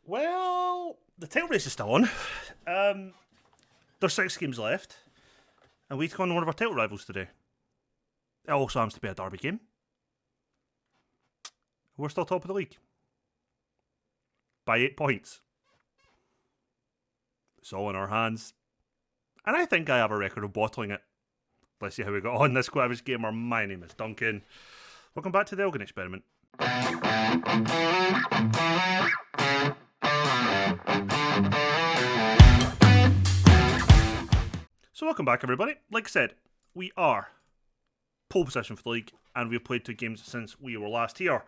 Well, the title race is still on. There's 6 games left, and we take on one of our title rivals today. It also happens to be a derby game. We're still top of the league. By 8 points. It's all in our hands. And I think I have a record of bottling it. Let's see how we got on this Quavis Gamer. My name is Duncan. Welcome back to the Elgin Experiment. So welcome back, everybody. Like I said, we are pole position for the league, and we've played 2 games since we were last here.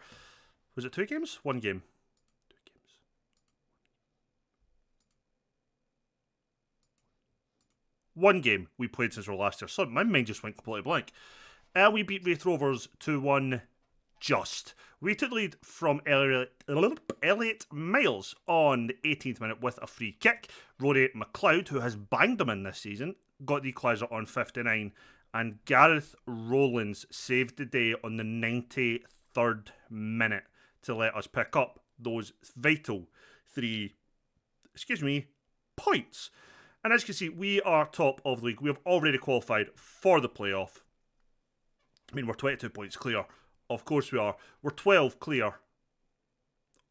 Was it 2 games? 1 game. 2 games. 1 game we played since we were last here. So my mind just went completely blank. We beat Wraith Rovers 2-1 just. We took the lead from Elliot Miles on the 18th minute with a free kick. Rory McLeod, who has banged them in this season, got the equaliser on 59. And Gareth Rowlands saved the day on the 93rd minute to let us pick up those vital 3 points. And as you can see, we are top of the league. We have already qualified for the playoff. I mean, we're 22 points clear. Of course we are. We're 12 clear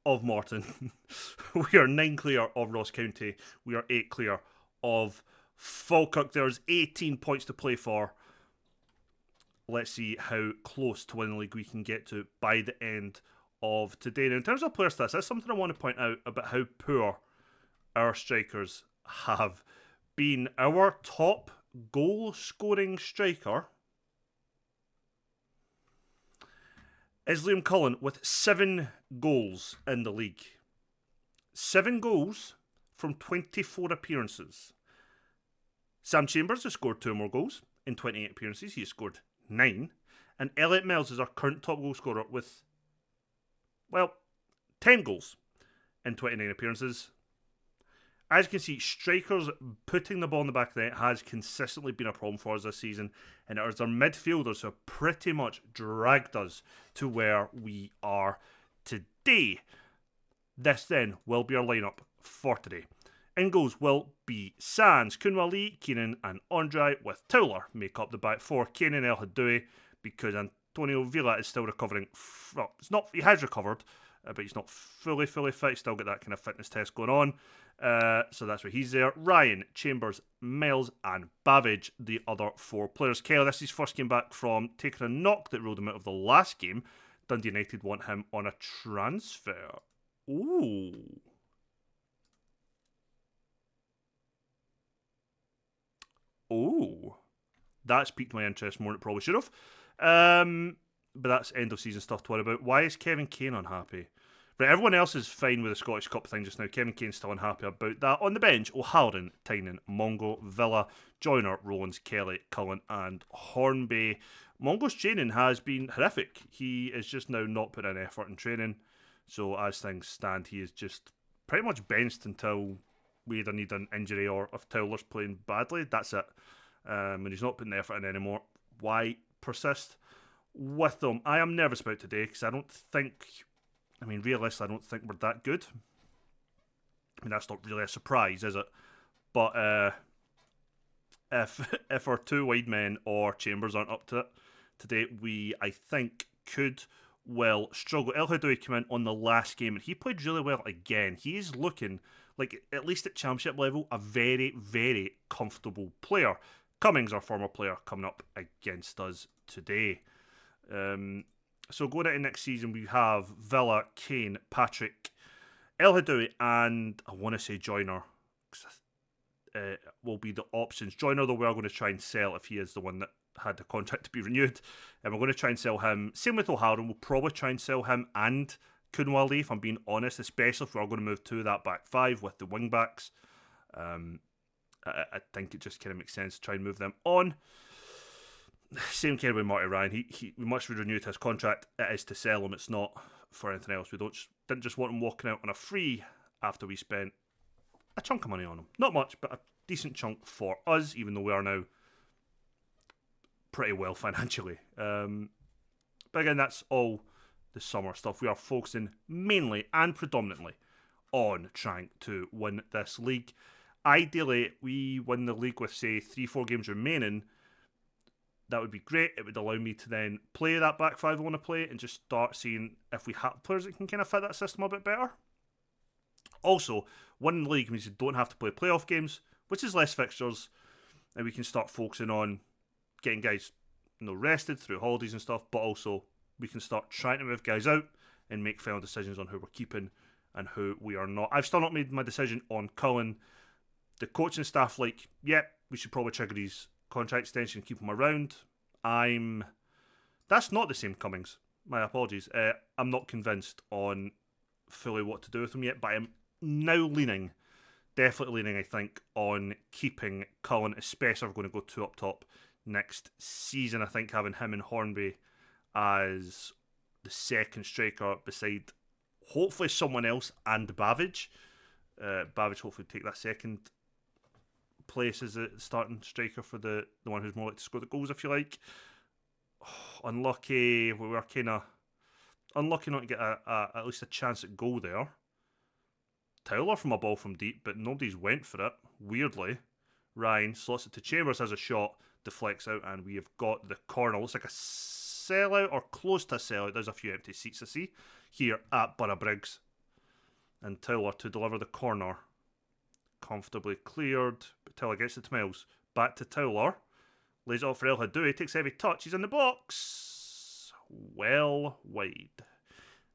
of Morton. We are 9 clear of Ross County. We are 8 clear of Falkirk. There's 18 points to play for. Let's see how close to winning the league we can get to by the end of today. Now, in terms of player stats, that's something I want to point out about how poor our strikers have been. Our top goal-scoring striker is Liam Cullen with 7 goals in the league. 7 goals from 24 appearances. Sam Chambers has scored 2 more goals in 28 appearances. He has scored 9. And Elliot Miles is our current top goal scorer with, 10 goals in 29 appearances. As you can see, strikers putting the ball in the back of the net has consistently been a problem for us this season, and it is our midfielders who have pretty much dragged us to where we are today. This then will be our lineup for today. In goals will be Sands, Kunwa Lee, Keenan and Andre, with Towler make up the back 4. Kane and El Hadoui, because Antonio Villa is still recovering. He has recovered, but he's not fully fit. He's still got that kind of fitness test going on. So that's why he's there. Ryan, Chambers, Miles and Babbage, the other 4 players. Kelly, this is his first game back from taking a knock that ruled him out of the last game. Dundee United want him on a transfer. Ooh. That's piqued my interest more than it probably should have. But that's end of season stuff to worry about. Why is Kevin Kane unhappy? Right, everyone else is fine with the Scottish Cup thing just now. Kevin Kane's still unhappy about that. On the bench, O'Halloran, Tynan, Mongo, Villa, Joyner, Rowlands, Kelly, Cullen and Hornby. Mongo's training has been horrific. He is just now not putting in effort in training. So as things stand, he is just pretty much benched until we either need an injury or if Towler's playing badly. That's it. When he's not putting the effort in anymore, why persist with them? I am nervous about today because realistically, I don't think we're that good. I mean, that's not really a surprise, is it? But if our 2 wide men or Chambers aren't up to it today, we, I think, could well struggle. El Hadoui came in on the last game and he played really well again. He is looking like, at least at championship level, a very, very comfortable player. Cummings, our former player, coming up against us today. So going into next season, we have Villa, Kane, Patrick, El Hadoui, and I want to say Joyner will be the options. Joyner, though, we are going to try and sell if he is the one that had the contract to be renewed. And we're going to try and sell him. Same with O'Halloran. We'll probably try and sell him and Kunwa Lee, if I'm being honest, especially if we are going to move to that back 5 with the wing backs. I think it just kind of makes sense to try and move them on. Same kind of with Marty Ryan. We must renew his contract. It is to sell him. It's not for anything else. We didn't just want him walking out on a free after we spent a chunk of money on him. Not much, but a decent chunk for us, even though we are now pretty well financially. But again, that's all the summer stuff. We are focusing mainly and predominantly on trying to win this league. Ideally, we win the league with, say, 3-4 games remaining. That would be great. It would allow me to then play that back five I want to play and just start seeing if we have players that can kind of fit that system a bit better. Also, winning the league means you don't have to play playoff games, which is less fixtures, and we can start focusing on getting guys rested through holidays and stuff, but also we can start trying to move guys out and make final decisions on who we're keeping and who we are not. I've still not made my decision on Cullen. The coaching staff we should probably trigger his contract extension and keep him around. That's not the same Cummings. My apologies. I'm not convinced on fully what to do with him yet, but I'm now definitely leaning, I think, on keeping Cullen, especially if we're going to go two up top next season. I think having him and Hornby as the second striker beside hopefully someone else and Babbage. Babbage hopefully take that second place as a starting striker for the one who's more likely to score the goals, if you like. Unlucky. We were kind of unlucky not to get at least a chance at goal there. Towler from a ball from deep, but nobody's went for it. Weirdly, Ryan slots it to Chambers, has a shot, deflects out, and we have got the corner. Looks like a sellout or close to a sellout. There's a few empty seats I see here at Borough Briggs. And Towler to deliver the corner. Comfortably cleared, but Towler gets it to Miles. Back to Towler. Lays it off for El Hadoui, takes a heavy touch. He's in the box. Well wide.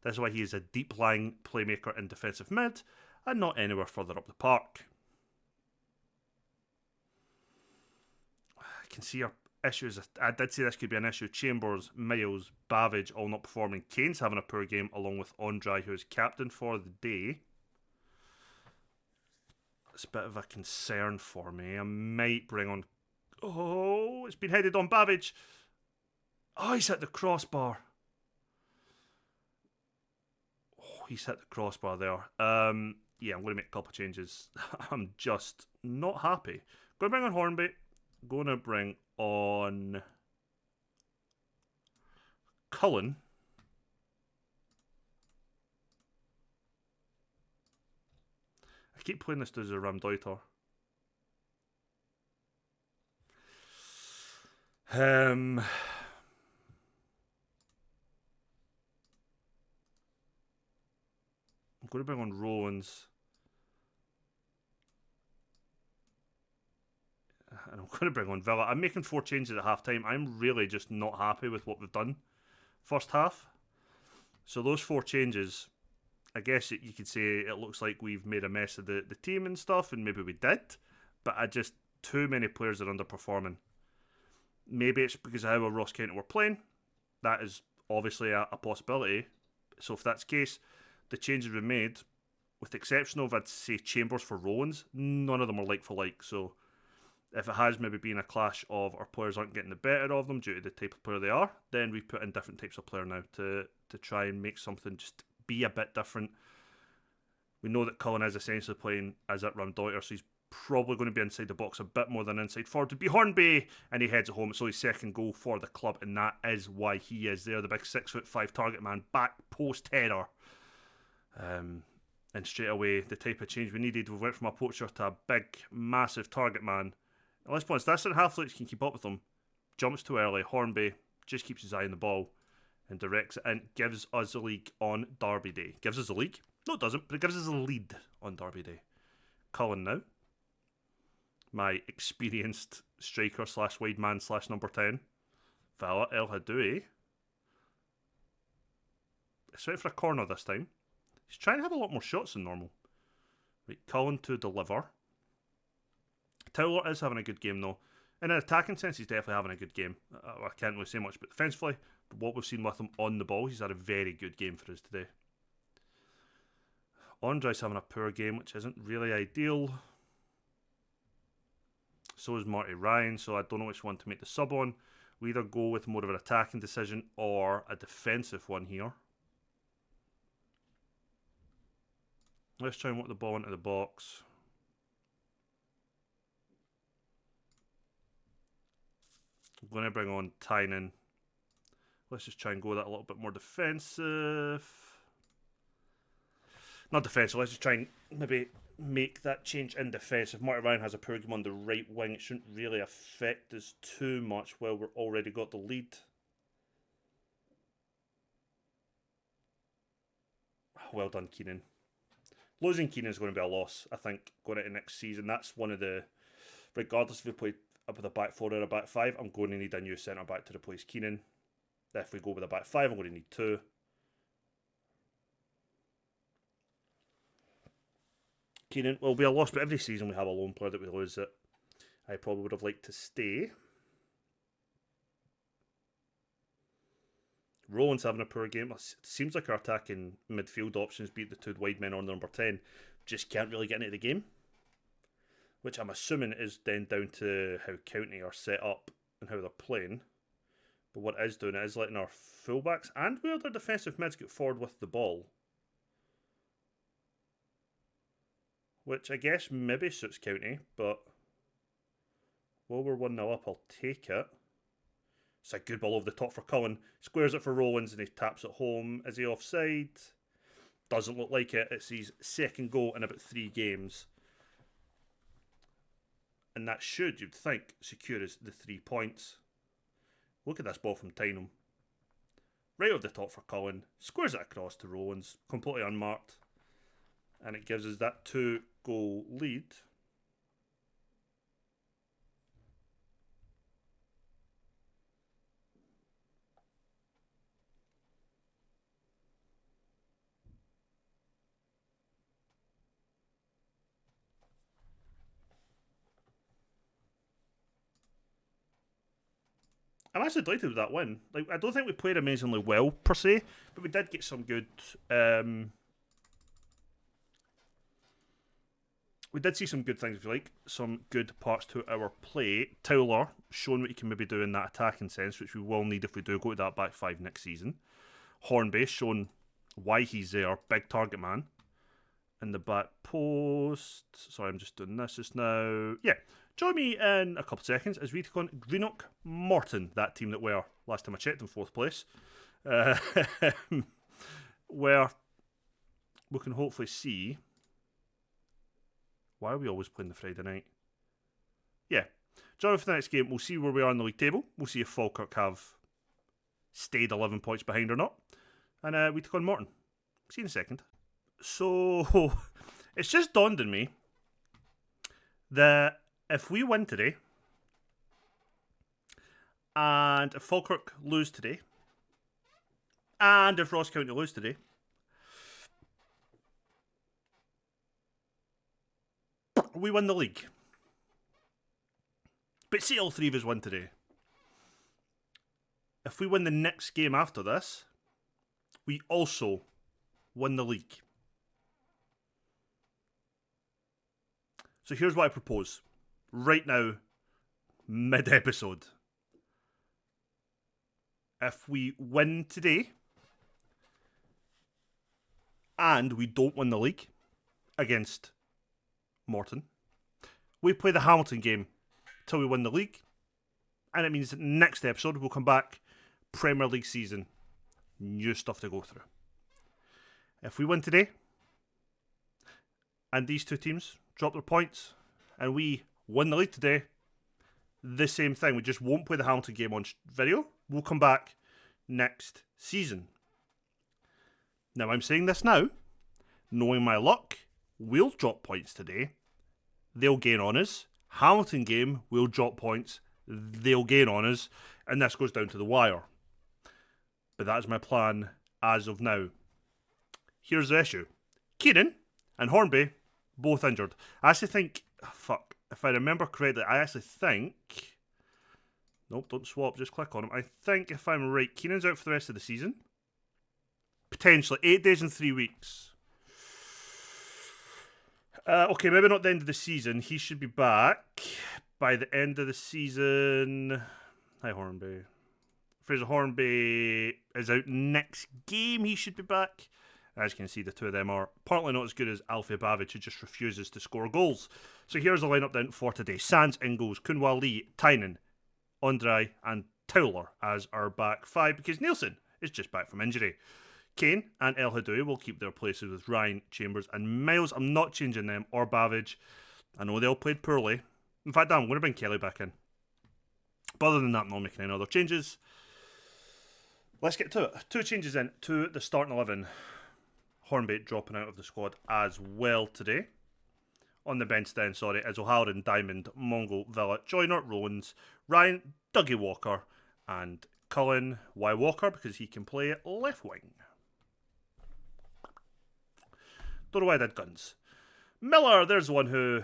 This is why he is a deep-lying playmaker in defensive mid and not anywhere further up the park. I can see our issues. I did say this could be an issue. Chambers, Miles, Babbage all not performing. Kane's having a poor game along with Andre, who is captain for the day. It's a bit of a concern for me. I might bring on... Oh, it's been headed on Babbage. Oh, he's hit the crossbar. Oh, he's hit the crossbar there. Yeah, I'm going to make a couple of changes. I'm just not happy. Going to bring on Hornby. Going to bring on Cullen. I keep playing this as a Ramdeuter. I'm going to bring on Rollins. And I'm going to bring on Villa. I'm making 4 changes at half time. I'm really just not happy with what we've done first half. So those 4 changes, I guess you could say it looks like we've made a mess of the team and stuff, and maybe we did. But too many players are underperforming. Maybe it's because of how Ross County were playing. That is obviously a possibility. So if that's the case, the changes we made, with the exception of, I'd say, Chambers for Rollins, none of them are like for like. So if it has maybe been a clash of our players aren't getting the better of them due to the type of player they are, then we put in different types of player now to try and make something just be a bit different. We know that Cullen is essentially playing as at Ramdeuter, so he's probably going to be inside the box a bit more than inside forward. To be Hornby, and he heads it home. It's only his second goal for the club, and that is why he is there. The big 6'5" target man, back post header. And straight away, the type of change we needed. We went from a poacher to a big, massive target man. And let's be honest, that's half Fleets can keep up with him. Jumps too early. Hornby just keeps his eye on the ball and directs it and gives us the league on Derby Day. Gives us the league? No, it doesn't, but it gives us a lead on Derby Day. Cullen now. My experienced striker / wide man / number 10. Villa, El Hadoui. He's went for a corner this time. He's trying to have a lot more shots than normal. Right, Cullen to deliver. Towler is having a good game though. In an attacking sense, he's definitely having a good game. I can't really say much, but defensively, what we've seen with him on the ball, he's had a very good game for us today. Andre's having a poor game, which isn't really ideal. So is Marty Ryan, so I don't know which one to make the sub on. We either go with more of an attacking decision or a defensive one here. Let's try and work the ball into the box. I'm going to bring on Tynan. Let's just try and go that a little bit more defensive. Not defensive. Let's just try and maybe make that change in defence. If Marty Ryan has a poor game on the right wing, it shouldn't really affect us too much while we're already got the lead. Well done, Keenan. Losing Keenan is going to be a loss, I think, going into next season. That's one of the... Regardless if we play up with a back four or a back five, I'm going to need a new centre-back to replace Keenan. If we go with a back five, I'm going to need two. Keenan will be a loss, but every season we have a lone player that we lose that I probably would have liked to stay. Rowan's having a poor game. It seems like our attacking midfield options, be it the two wide men on the number 10, just can't really get into the game. Which I'm assuming is then down to how County are set up and how they're playing. But what it is doing is letting our fullbacks and where their defensive mids get forward with the ball. Which I guess maybe suits County, but while we're 1-0 up, I'll take it. It's a good ball over the top for Cullen. Squares it for Rowlands and he taps it home. Is he offside? Doesn't look like it. It's his second goal in about 3 games. And that should, you'd think, secure us the 3 points. Look at this ball from Tyneham. Right over the top for Cullen. Squares it across to Rowlands. Completely unmarked. And it gives us that 2-goal lead. I'm actually delighted with that win. Like, I don't think we played amazingly well, per se, but we did get some good... we did see some good things, if you like. Some good parts to our play. Towler, showing what he can maybe do in that attacking sense, which we will need if we do go to that back 5 next season. Hornby, showing why he's there. Big target man. In the back post. Sorry, I'm just doing this just now. Yeah. Join me in a couple of seconds as we take on Greenock Morton, that team that were, last time I checked, in 4th place. Where we can hopefully see... Why are we always playing the Friday night? Yeah. Join me for the next game. We'll see where we are on the league table. We'll see if Falkirk have stayed 11 points behind or not. And we take on Morton. See you in a second. So, it's just dawned on me that if we win today, and if Falkirk lose today, and if Ross County lose today, we win the league. But see, all 3 of us win today. If we win the next game after this, we also win the league. So here's what I propose. Right now, mid-episode. If we win today, and we don't win the league against Morton, we play the Hamilton game till we win the league. And it means that next episode we'll come back, Premier League season, new stuff to go through. If we win today, and these 2 teams drop their points, and we win the league today, the same thing. We just won't play the Hamilton game on video. We'll come back next season. Now, I'm saying this now, knowing my luck, we'll drop points today. They'll gain on us. Hamilton game, we'll drop points. They'll gain on us. And this goes down to the wire. But that is my plan as of now. Here's the issue. Keenan and Hornby, both injured. I actually think... Fuck. If I remember correctly, I actually think... Nope, don't swap. Just click on him. I think, if I'm right, Keenan's out for the rest of the season. Potentially. 8 days and 3 weeks. Okay, maybe not the end of the season. He should be back by the end of the season. Hi, Hornby. Fraser Hornby is out next game. He should be back. As you can see, the 2 of them are partly not as good as Alfie Babbage, who just refuses to score goals. So here's the lineup then for today. Sands, Ingalls, Kunwa Lee, Tynan, Andre and Towler as our back 5, because Nielsen is just back from injury. Kane and El Hadouи will keep their places with Ryan, Chambers, and Miles. I'm not changing them or Bavage. I know they all played poorly. In fact, I'm going to bring Kelly back in. But other than that, I'm not making any other changes. Let's get to it. 2 changes in to the starting 11. Hornbait dropping out of the squad as well today. On the bench then, is O'Halloran, Diamond, Mongo, Villa, Joyner, Rowans, Ryan, Dougie Walker, and Cullen. Why Walker? Because he can play left wing. Don't know why I did guns. Miller, there's one who,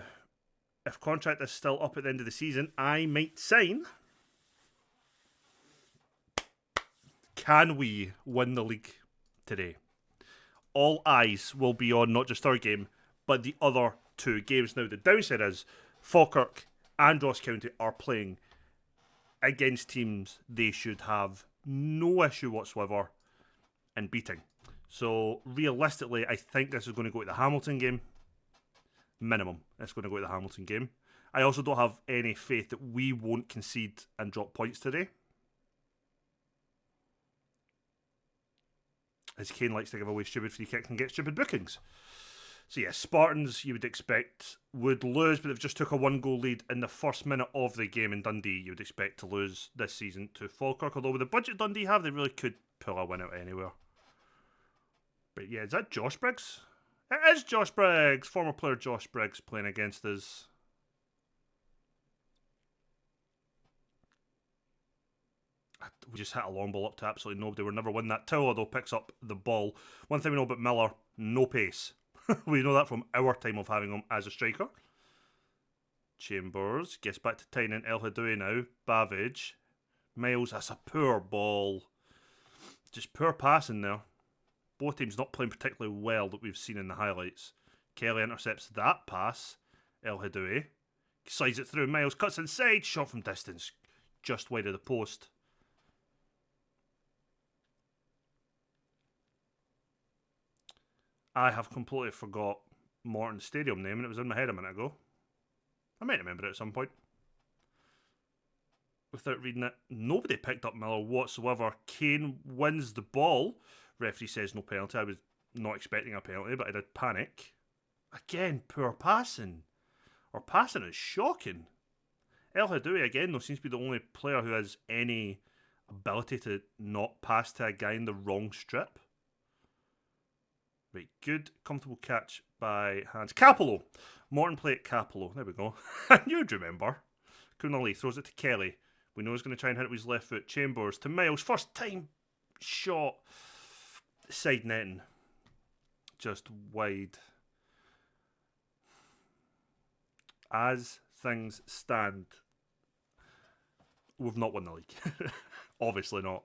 if contract is still up at the end of the season, I might sign. Can we win the league today? All eyes will be on not just our game, but the other 2 games. Now, the downside is Falkirk and Ross County are playing against teams they should have no issue whatsoever in beating. So, realistically, I think this is going to go to the Hamilton game. Minimum, it's going to go to the Hamilton game. I also don't have any faith that we won't concede and drop points today. As Kane likes to give away stupid free kicks and get stupid bookings. So yeah, Spartans, you would expect, would lose, but they've just took a 1-goal lead in the first minute of the game in Dundee. You would expect to lose this season to Falkirk, although with the budget Dundee have, they really could pull a win out anywhere. But yeah, is that Josh Briggs? It is Josh Briggs, former player Josh Briggs playing against us. We just hit a long ball up to absolutely nobody. We'll never win that. Towler, though, picks up the ball. One thing we know about Miller, no pace. We know that from our time of having him as a striker. Chambers gets back to Tynan. El Hadoui now. Bavage. Miles, that's a poor ball. Just poor passing there. Both teams not playing particularly well that we've seen in the highlights. Kelly intercepts that pass. El Hadoui slides it through. Miles cuts inside. Shot from distance. Just wide of the post. I have completely forgot Morton's stadium name and it was in my head a minute ago. I might remember it at some point. Without reading it, nobody picked up Miller whatsoever. Kane wins the ball. Referee says no penalty. I was not expecting a penalty, but I did panic. Again, poor passing. Our passing is shocking. El Hadoui, again, though, seems to be the only player who has any ability to not pass to a guy in the wrong strip. Right, good, comfortable catch by Hans. Capello! Morton play at Capello. There we go. You'd remember. Cunley throws it to Kelly. We know he's going to try and hit it with his left foot. Chambers to Miles. First time shot. Side netting. Just wide. As things stand, we've not won the league. Obviously not.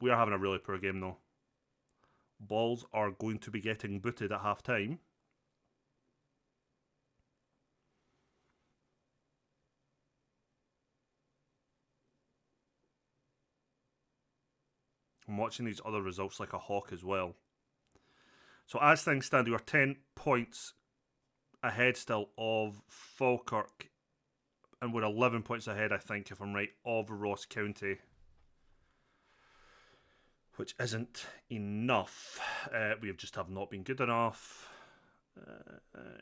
We are having a really poor game though. Balls are going to be getting booted at half time. I'm watching these other results like a hawk as well. So as things stand, we are 10 points ahead still of Falkirk. And we're 11 points ahead, I think, if I'm right, of Ross County. Which isn't enough. We just have not been good enough.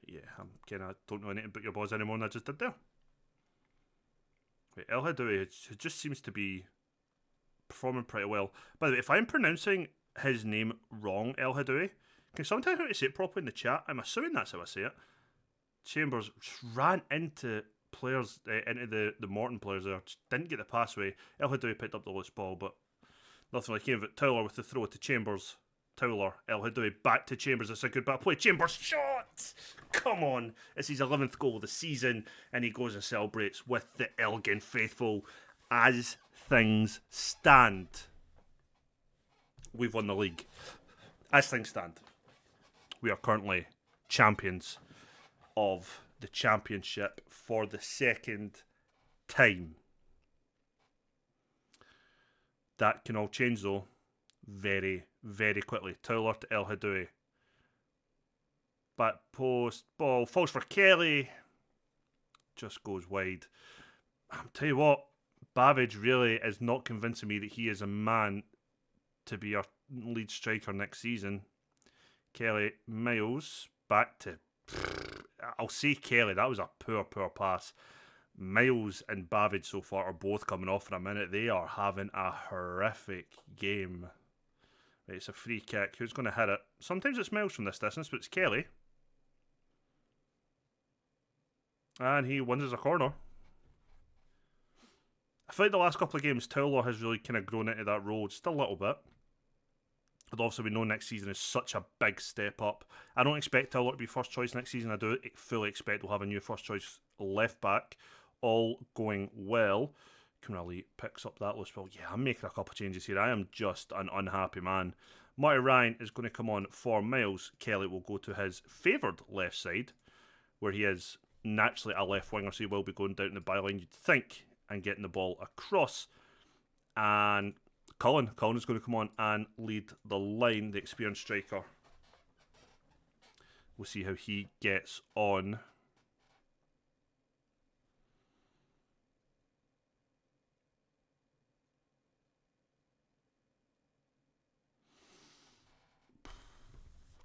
Yeah, I don't know anything about your boys anymore than I just did there. Wait, El Hadoui just seems to be performing pretty well. By the way, if I'm pronouncing his name wrong, El Hadoui, can someone tell me how to say it properly in the chat? I'm assuming that's how I say it. Chambers ran into players, into the Morton players there. Just didn't get the pass away. El Hadoui picked up the loose ball, but nothing like him. But Towler with the throw to Chambers. Towler, El Hadoui back to Chambers. It's a good back play. Chambers shot! Come on. It's his 11th goal of the season, and he goes and celebrates with the Elgin faithful. As things stand, we've won the league. As things stand, we are currently champions of the championship for the second time. That can all change though very, very quickly. Towler to El Hadoui. Back post, ball falls for Kelly. Just goes wide. I'm telling you what, Bavage really is not convincing me that he is a man to be our lead striker next season. Kelly, Miles, back to... I'll say Kelly, that was a poor pass. Miles and Bavid so far are both coming off in a minute. They are having a horrific game. Right, it's a free kick. Who's going to hit it? Sometimes it's Miles from this distance, but it's Kelly. And he wins as a corner. I feel like the last couple of games, Towler has really kind of grown into that role. Just a little bit. But also, we know next season is such a big step up. I don't expect Towler to be first choice next season. I do fully expect we'll have a new first choice left back. All going well. Connelly picks up that list. Well, yeah, I'm making a couple of changes here. I am just an unhappy man. Marty Ryan is going to come on for Miles. Kelly will go to his favoured left side, where he is naturally a left winger, so he will be going down the byline, you'd think, and getting the ball across. And Cullen is going to come on and lead the line, the experienced striker. We'll see how he gets on.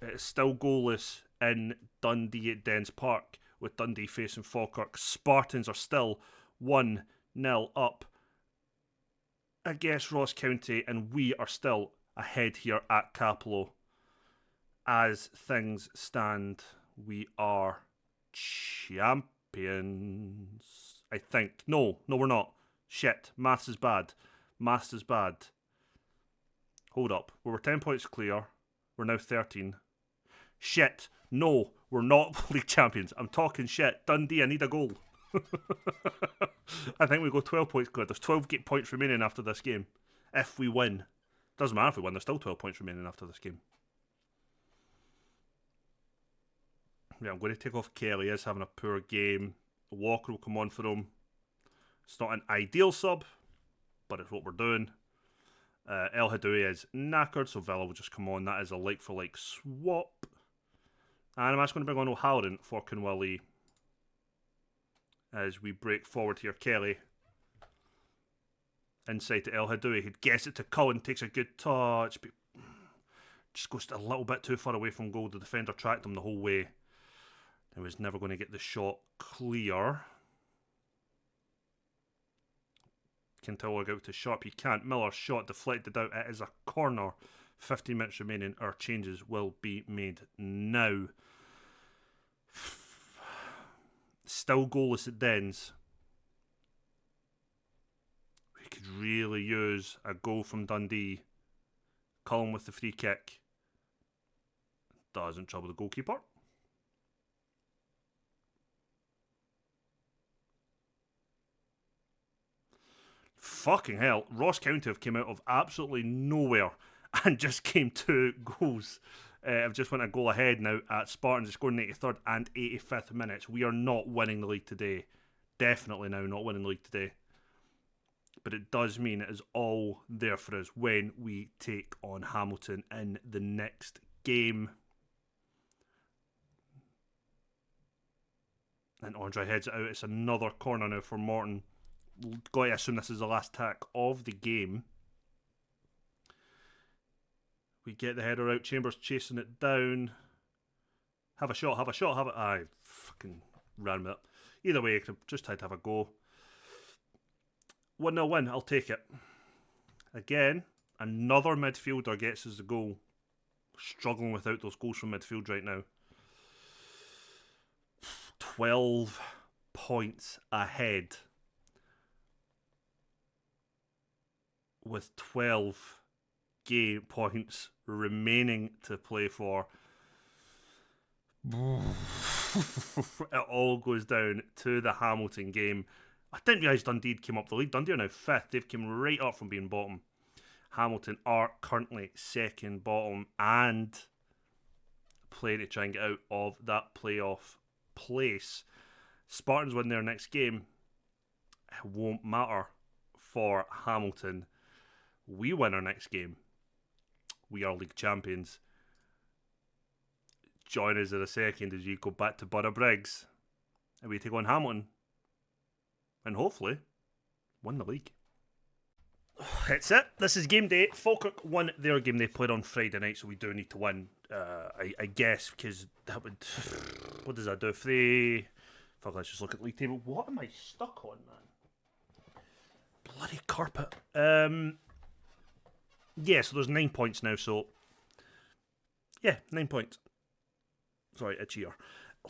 It's still goalless in Dundee at Dens Park, with Dundee facing Falkirk. Spartans are still 1-0 up against Ross County, and we are still ahead here at Capello. As things stand, we are champions, I think. No, we're not. Shit, maths is bad. Hold up, we were 10 points clear. We're now 13. Shit, no, we're not league champions. I'm talking shit. Dundee, I need a goal. I think we go 12 points clear. There's 12 points remaining after this game. If we win. Doesn't matter if we win, there's still 12 points remaining after this game. Yeah, I'm going to take off Kelly. He's having a poor game. Walker will come on for him. It's not an ideal sub, but it's what we're doing. El Hadoui is knackered, so Villa will just come on. That is a like-for-like swap. And I'm actually going to bring on O'Halloran for Kinwillie as we break forward here. Kelly inside to El Hadoui. He'd guess it to Cullen. Takes a good touch, but just goes a little bit too far away from goal. The defender tracked him the whole way. He was never going to get the shot clear. Can Towler go to Sharp? He can't. Miller's shot deflected out. It is a corner. 15 minutes remaining. Our changes will be made now. Still goalless at Dens. We could really use a goal from Dundee. Cullen with the free kick. Doesn't trouble the goalkeeper. Fucking hell. Ross County have came out of absolutely nowhere and just came 2 goals. I've just went a goal ahead now at Spartans. They scored in the 83rd and 85th minutes. We are not winning the league today. Definitely now not winning the league today. But it does mean it is all there for us when we take on Hamilton in the next game. And Andre heads it out. It's another corner now for Morton. Got to assume this is the last tack of the game. We get the header out. Chambers chasing it down. Have a shot. I fucking ran with it. Either way, I could just tried to have a go. 1-0 win. I'll take it. Again, another midfielder gets us the goal. Struggling without those goals from midfield right now. 12 points ahead. With 12 game points remaining to play for. It all goes down to the Hamilton game. I didn't realise Dundee came up the league. Dundee are now 5th. They've come right up from being bottom. Hamilton are currently 2nd bottom and playing to try and get out of that playoff place. Spartans win their next game. It won't matter for Hamilton. We win our next game. We are league champions. Join us in a second as you go back to Borough Briggs and we take on Hamilton and hopefully win the league. That's it. This is game day. Falkirk won their game they played on Friday night, so we do need to win, I guess, because that would... What does that do? If they... Fuck, let's just look at the league table. What am I stuck on, man? Bloody carpet. Yeah, so there's 9 points now, so... Yeah, 9 points. Sorry, itchy ear.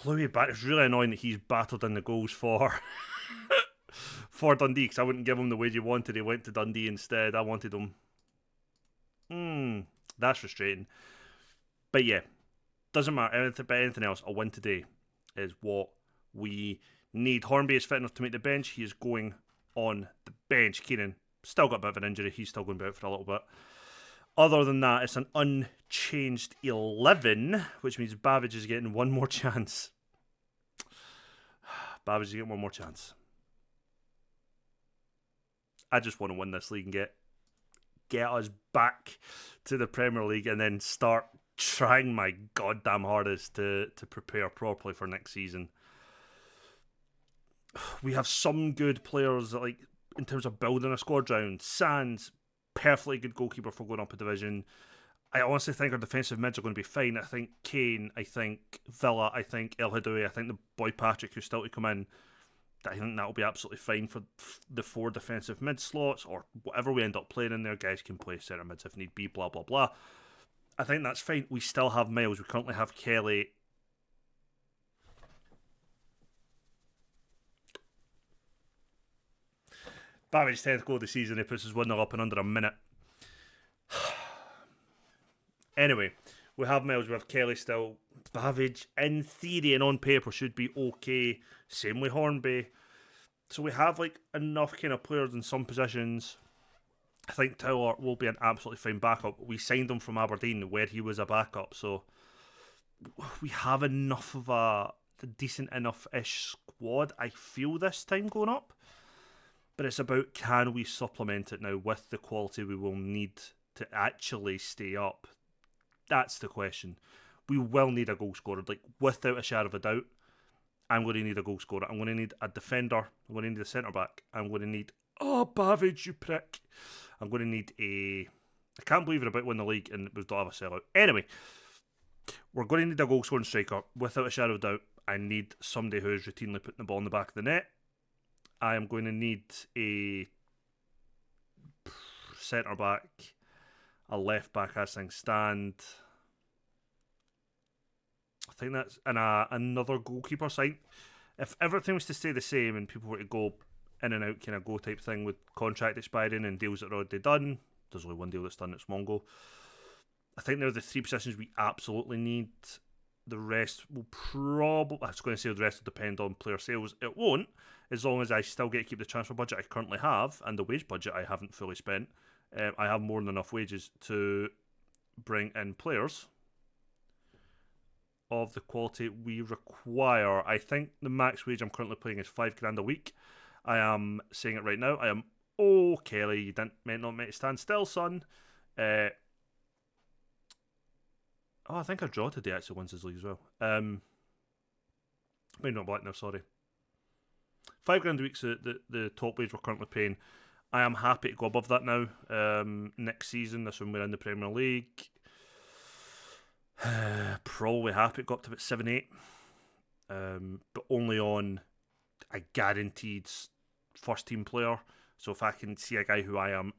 Louis it's really annoying that he's battered in the goals for... for Dundee, because I wouldn't give him the wage he wanted. He went to Dundee instead. I wanted him. That's frustrating. But yeah, doesn't matter. Anything else, a win today is what we need. Hornby is fit enough to make the bench. He is going on the bench. Keenan still got a bit of an injury. He's still going to be out for a little bit. Other than that, it's an unchanged 11, which means Babbage is getting one more chance. Babbage is getting one more chance. I just want to win this league and get us back to the Premier League and then start trying my goddamn hardest to prepare properly for next season. We have some good players, like in terms of building a squad round. Sands, perfectly good goalkeeper for going up a division. I honestly think our defensive mids are going to be fine. I think Kane, I think Villa, I think El Hadoui, I think the boy Patrick who's still to come in. I think that'll be absolutely fine for the 4 defensive mid slots, or whatever we end up playing in there. Guys can play centre mids if need be, blah, blah, blah. I think that's fine. We still have Miles. We currently have Kelly. Babbage 10th goal of the season. He puts his 1-0 up in under a minute. Anyway, we have Miles. We have Kelly still. Babbage, in theory and on paper, should be okay. Same with Hornby. So we have like enough kind of players in some positions. I think Towler will be an absolutely fine backup. We signed him from Aberdeen where he was a backup, so we have enough of a decent enough-ish squad, I feel, this time going up. But it's about, can we supplement it now with the quality we will need to actually stay up? That's the question. We will need a goal scorer, like without a shadow of a doubt. I'm going to need a goal scorer. I'm going to need a defender. I'm going to need a centre-back. I'm going to need... Oh, Babbage, you prick. I'm going to need a... I can't believe we're about to win the league and we don't have a sellout. Anyway, we're going to need a goal-scoring striker. Without a shadow of doubt, I need somebody who is routinely putting the ball in the back of the net. I am going to need a centre-back, a left-back as things stand. I think that's another goalkeeper sign. If everything was to stay the same and people were to go in and out, kind of go type thing with contract expiring and deals that are already done, there's only one deal that's done, it's Mongo. I think they're the 3 positions we absolutely need. The rest will probably... I was going to say the rest will depend on player sales. It won't, as long as I still get to keep the transfer budget I currently have and the wage budget I haven't fully spent. I have more than enough wages to bring in players of the quality we require. I think the max wage I'm currently paying is $5,000 a week. I am saying it right now. I am... Oh, Kelly, you meant not meant to stand still, son. I think our draw today actually wins his league as well. Maybe not Black now, sorry. $5,000 a week's the top wage we're currently paying. I am happy to go above that now. Next season, this when we're in the Premier League. Probably happy to go up to about 7-8. But only on a guaranteed first team player. So if I can see a guy who I am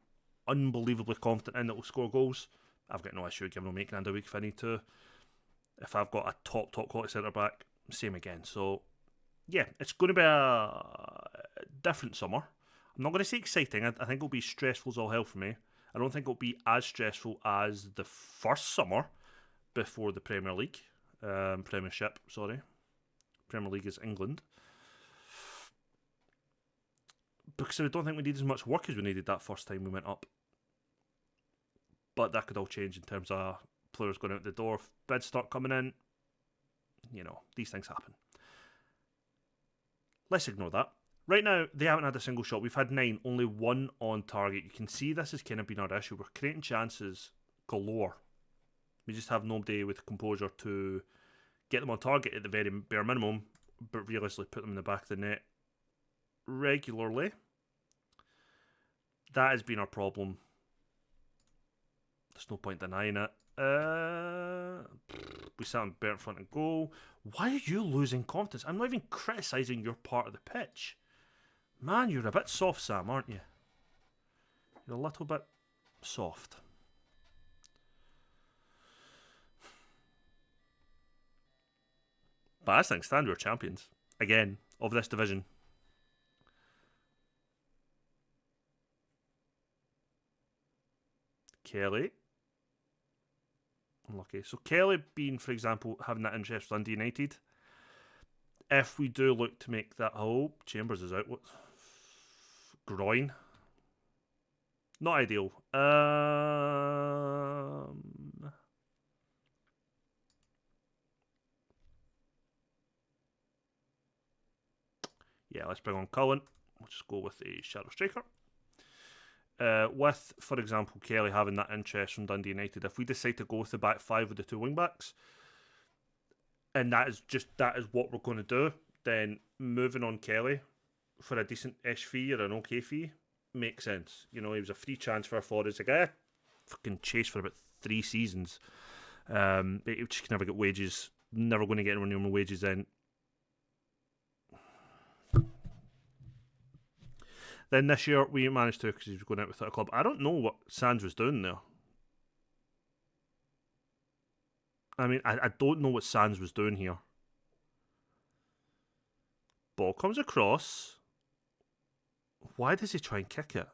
unbelievably confident in that will score goals, I've got no issue giving him $8,000 a week if I need to. If I've got a top quality centre back, same again. So yeah, it's going to be a different summer. I'm not going to say exciting. I think it'll be stressful as all hell for me. I don't think it'll be as stressful as the first summer before the Premier League. Premiership, sorry. Premier League is England. Because I don't think we need as much work as we needed that first time we went up. But that could all change in terms of players going out the door. If bids start coming in, you know, these things happen. Let's ignore that. Right now, they haven't had a single shot. We've had 9, only 1 on target. You can see this has kind of been our issue. We're creating chances galore. We just have nobody with composure to get them on target at the very bare minimum, but realistically put them in the back of the net regularly. That has been our problem. There's no point denying it. We sat on better front and goal. Why are you losing confidence? I'm not even criticising your part of the pitch. Man, you're a bit soft, Sam, aren't you? You're a little bit soft. But I think stand we're champions. Again, of this division. Kelly. Unlucky. So Kelly being, for example, having that interest with Dundee United. If we do look to make that... Oh, Chambers is out. What? Groin. Not ideal. Yeah, let's bring on Cullen. We'll just go with a shadow striker. With, for example, Kelly having that interest from Dundee United, if we decide to go with the back five with the two wing backs, and that is what we're going to do, then moving on Kelly for a decent-ish fee or an okay fee makes sense. You know, he was a free transfer for us. A guy I fucking chased for about 3 seasons. He just never get wages. Never going to get anywhere near my wages then. Then this year we managed to, because he was going out without a club. I don't know what Sands was doing there. I mean, I don't know what Sands was doing here. Ball comes across. Why does he try and kick it?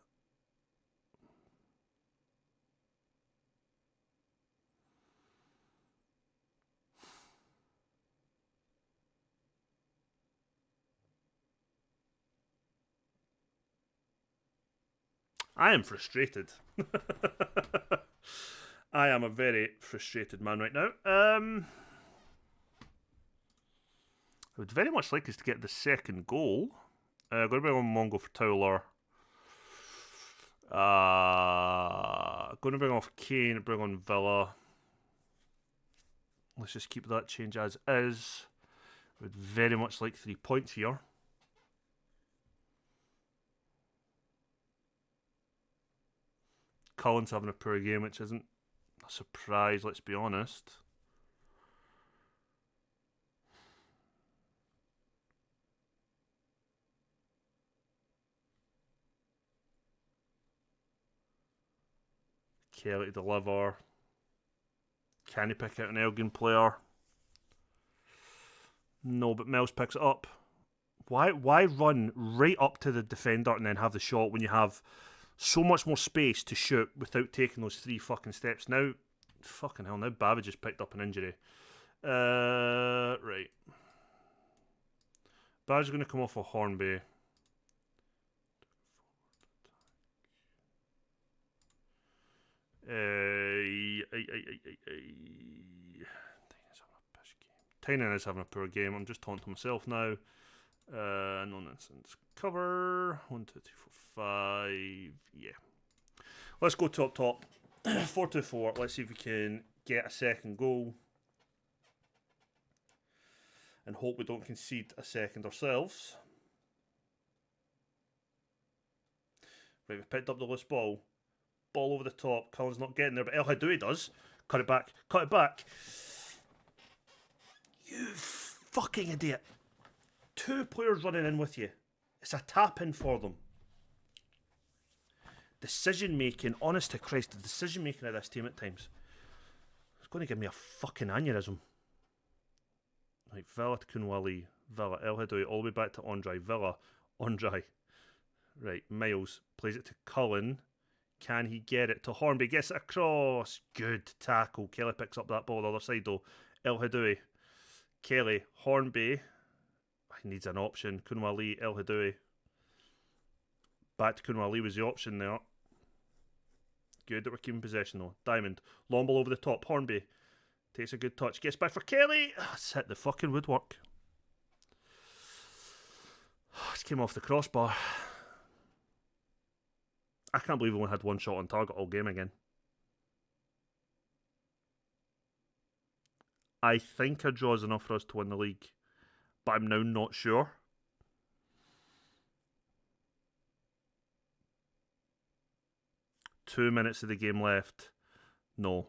I am frustrated. I am a very frustrated man right now. I would very much like us to get the second goal. Going to bring on Mongo for Towler. Going to bring off Kane, bring on Villa. Let's just keep that change as is. I would very much like 3 points here. Cullen's having a poor game, which isn't a surprise, let's be honest. Kelly to deliver. Can he pick out an Elgin player? No, but Mills picks it up. Why run right up to the defender and then have the shot when you have so much more space to shoot without taking those 3 fucking steps? Now, fucking hell, now Babbage has picked up an injury. Right. Babbage is going to come off of Hornby. Tynan is having a poor game. I'm just taunting myself now. No nonsense. Cover 1, 2, 3, 4, 5. Yeah. Let's go top. 4-2-4. Let's see if we can get a second goal. And hope we don't concede a second ourselves. Right, we've picked up the loose ball. Ball over the top. Cullen's not getting there, but El Hadoui does. Cut it back. You fucking idiot. 2 players running in with you. It's a tap-in for them. Decision-making, honest to Christ, the decision-making of this team at times. It's going to give me a fucking aneurysm. Right, Villa to Kunwali. Villa, El Hadoui, all the way back to Andre. Villa, Andre. Right, Miles plays it to Cullen. Can he get it to Hornby? Gets it across. Good tackle. Kelly picks up that ball on the other side though. El Hadoui. Kelly. Hornby. He needs an option. Kunwali. El Hadoui. Back to Kunwali was the option there. Good that we're keeping possession though. Diamond. Long ball over the top. Hornby. Takes a good touch. Gets back for Kelly. It's hit the fucking woodwork. It came off the crossbar. I can't believe we only had 1 shot on target all game again. I think a draw is enough for us to win the league, but I'm now not sure. 2 minutes of the game left. No.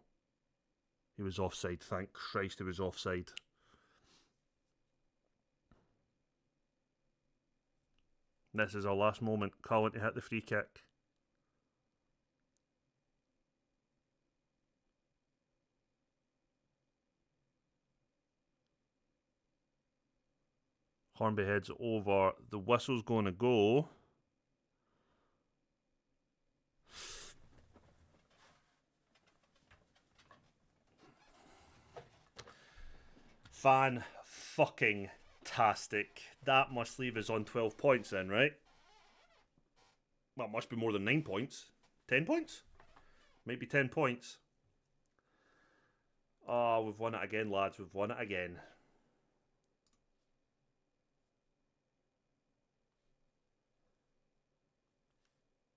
He was offside. Thank Christ he was offside. This is our last moment. Cullen to hit the free kick. Hornby heads over. The whistle's going to go. Fan-fucking-tastic. That must leave us on 12 points then, right? Well, it must be more than 9 points. 10 points? Maybe 10 points. Oh, we've won it again, lads. We've won it again.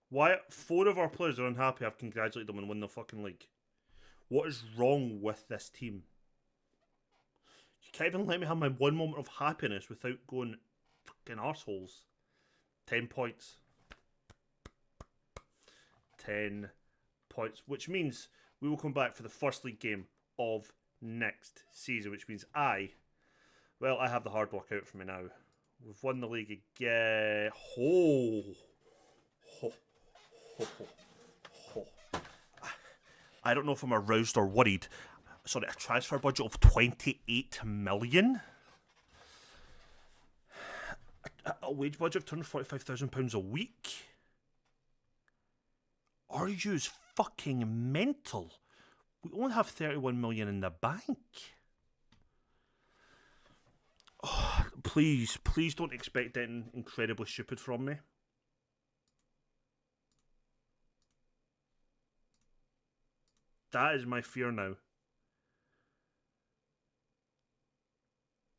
Why 4 of our players are unhappy? I've congratulated them and won the fucking league. What is wrong with this team? You can't even let me have my one moment of happiness without going fucking arseholes. 10 points. 10 points. Which means we will come back for the first league game of next season. Which means I have the hard work out for me now. We've won the league again. I don't know if I'm aroused or worried. Sorry, a transfer budget of 28 million? A wage budget of £245,000 a week? Are you fucking mental? We only have 31 million in the bank. Oh, please don't expect anything incredibly stupid from me. That is my fear now.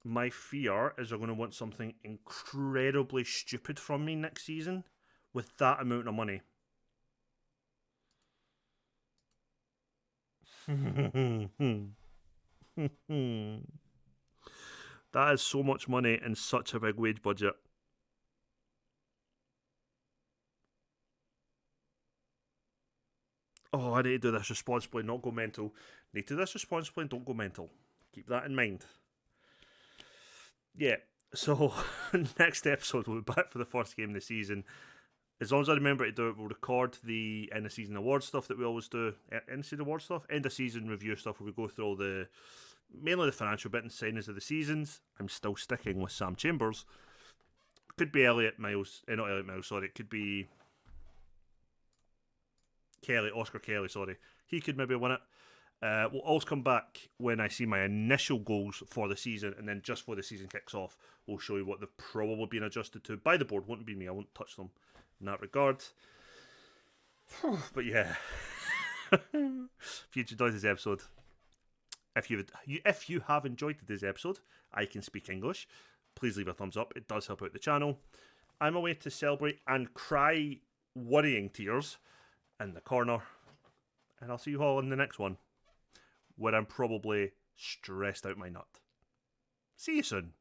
My fear is they're going to want something incredibly stupid from me next season with that amount of money. That is so much money and such a big wage budget. Oh, I need to do this responsibly, not go mental. Need to do this responsibly and don't go mental. Keep that in mind. Yeah, so next episode we'll be back for the first game of the season. As long as I remember to do it, we'll record the end of season award stuff that we always do. End of season award stuff? End of season review stuff where we go through all the, mainly the financial bit and signings of the seasons. I'm still sticking with Sam Chambers. Could be Elliot Miles, not Elliot Miles, sorry. It could be Oscar Kelly, sorry. He could maybe win it. We'll always come back when I see my initial goals for the season, and then just before the season kicks off, we'll show you what they've probably been adjusted to by the board. Won't be me, I won't touch them in that regard. But yeah, if you enjoyed this episode, if you have enjoyed this episode, I can speak English. Please leave a thumbs up. It does help out the channel. I'm away to celebrate and cry worrying tears in the corner, and I'll see you all in the next one, where I'm probably stressed out my nut. See you soon.